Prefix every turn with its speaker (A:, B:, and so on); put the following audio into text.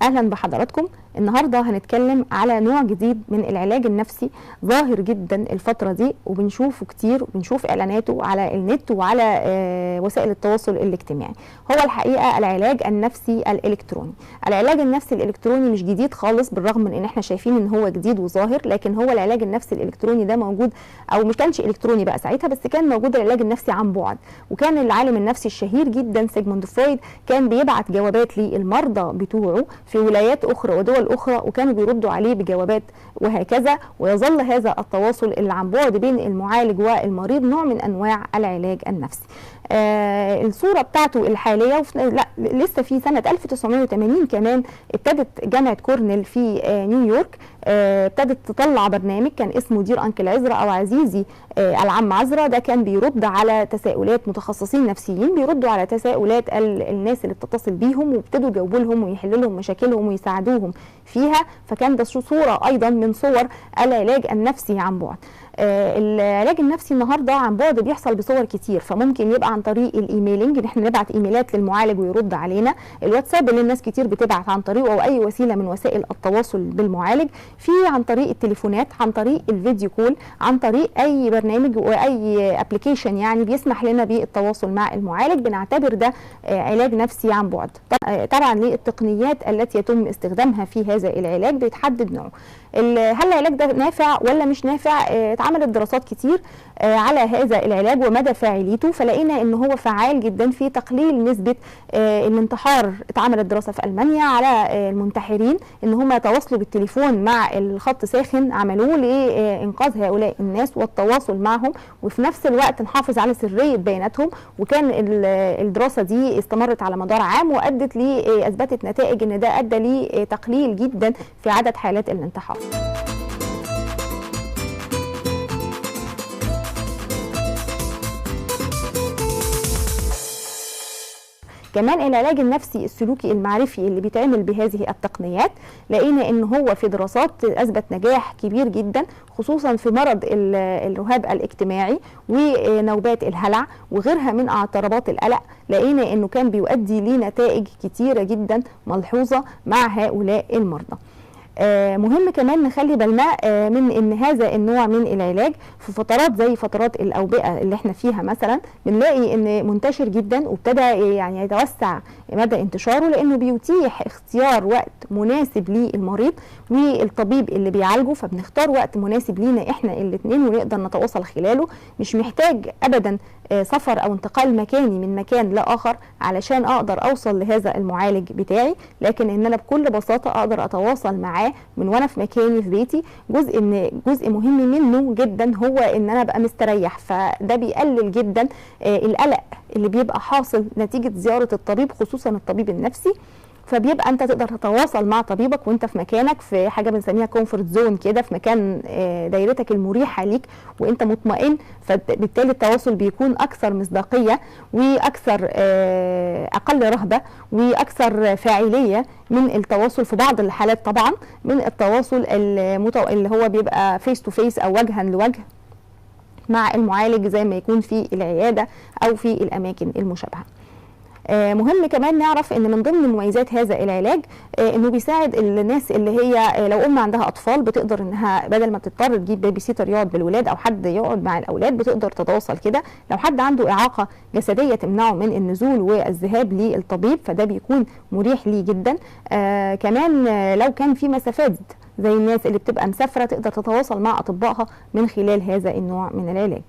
A: اهلا بحضراتكم. النهارده هنتكلم على نوع جديد من العلاج النفسي ظاهر جدا الفتره دي، وبنشوفه كتير وبنشوف اعلاناته على النت وعلى وسائل التواصل الاجتماعي. هو الحقيقه العلاج النفسي الالكتروني. العلاج النفسي الالكتروني مش جديد خالص، بالرغم من ان احنا شايفين ان هو جديد وظاهر، لكن هو العلاج النفسي الالكتروني ده موجود، او ما كانش الكتروني بقى ساعتها، بس كان موجود العلاج النفسي عن بعد. وكان العالم النفسي الشهير جدا سيجموند فرويد كان بيبعت جوابات للمرضى بتوعه في ولايات اخرى ودول اخرى، وكانوا بيردوا عليه بجوابات وهكذا. ويظل هذا التواصل اللي عن بعد بين المعالج والمريض نوع من انواع العلاج النفسي. الصوره بتاعته الحاليه لسه في سنه 1980 كمان ابتدت جامعه كورنيل في نيويورك ابتدت تطلع برنامج كان اسمه دير انكل عزرا او عزيزي العم عزرا. ده كان بيرد على تساؤلات متخصصين نفسيين، بيردوا على تساؤلات الناس اللي بتتصل بيهم، وابتدوا يجاوبوا لهم ويحلوا لهم مشاكلهم ويساعدوهم فيها. فكان ده صوره ايضا من صور العلاج النفسي عن بعد. العلاج النفسي النهارده عن بعد بيحصل بصور كتير، فممكن يبقى عن طريق الايميلنج ان احنا نبعت ايميلات للمعالج ويرد علينا، الواتساب اللي الناس كتير بتبعت عن طريقه او اي وسيله من وسائل التواصل بالمعالج، في عن طريق التليفونات، عن طريق الفيديو كول، عن طريق اي برنامج واي ابلكيشن يعني بيسمح لنا بالتواصل مع المعالج. بنعتبر ده علاج نفسي عن بعد. طبعا للتقنيات التي يتم استخدامها في هذا العلاج بيتحدد نوعه. هل العلاج ده نافع ولا مش نافع؟ اتعملت دراسات كتير على هذا العلاج ومدى فاعليته، فلقينا ان هو فعال جدا في تقليل نسبه الانتحار. اتعملت دراسه في المانيا على المنتحرين ان هم يتواصلوا بالتليفون مع الخط ساخن، عملوه لانقاذ هؤلاء الناس والتواصل معهم، وفي نفس الوقت نحافظ على سريه بياناتهم. وكان الدراسه دي استمرت على مدار عام وادت اثبتت نتائج ان ده ادى لتقليل جدا في عدد حالات الانتحار. كمان العلاج النفسي السلوكي المعرفي اللي بيتعمل بهذه التقنيات، لقينا ان هو في دراسات اثبت نجاح كبير جدا، خصوصا في مرض الرهاب الاجتماعي ونوبات الهلع وغيرها من اضطرابات القلق. لقينا انه كان بيؤدي لنتائج كتيره جدا ملحوظه مع هؤلاء المرضى. مهم كمان نخلي بالنا من ان هذا النوع من العلاج في فترات زي فترات الاوبئه اللي احنا فيها مثلا بنلاقي ان منتشر جدا، وابتدى يعني يتوسع مدى انتشاره، لانه بيتيح اختيار وقت مناسب للمريض والطبيب اللي بيعالجه. فبنختار وقت مناسب لينا احنا الاثنين ونقدر نتواصل خلاله، مش محتاج ابدا سفر او انتقال مكاني من مكان لاخر علشان اقدر اوصل لهذا المعالج بتاعي، لكن ان انا بكل بساطه اقدر اتواصل معاه من وانا في مكاني في بيتي. جزء مهم منه جدا هو ان انا ابقى مستريح، فده بيقلل جدا القلق اللي بيبقى حاصل نتيجه زياره الطبيب، خصوصا الطبيب النفسي. فبيبقى انت تقدر تتواصل مع طبيبك وانت في مكانك، في حاجه بنسميها كومفورت زون كده، في مكان دايرتك المريحه ليك وانت مطمئن. فبالتالي التواصل بيكون اكثر مصداقيه واكثر اقل رهبه واكثر فاعليه من التواصل في بعض الحالات، طبعا من التواصل اللي هو بيبقى فيس تو فيس او وجها لوجه مع المعالج، زي ما يكون في العياده او في الاماكن المشابهه. مهم كمان نعرف ان من ضمن مميزات هذا العلاج انه بيساعد الناس اللي هي لو ام عندها اطفال بتقدر انها بدل ما تضطر تجيب بيبي سيتر يقعد بالولاد او حد يقعد مع الاولاد بتقدر تتواصل كده. لو حد عنده اعاقه جسديه تمنعه من النزول والذهاب للطبيب فده بيكون مريح ليه جدا. كمان لو كان في مسافات زي الناس اللي بتبقى مسافره تقدر تتواصل مع اطبائها من خلال هذا النوع من العلاج.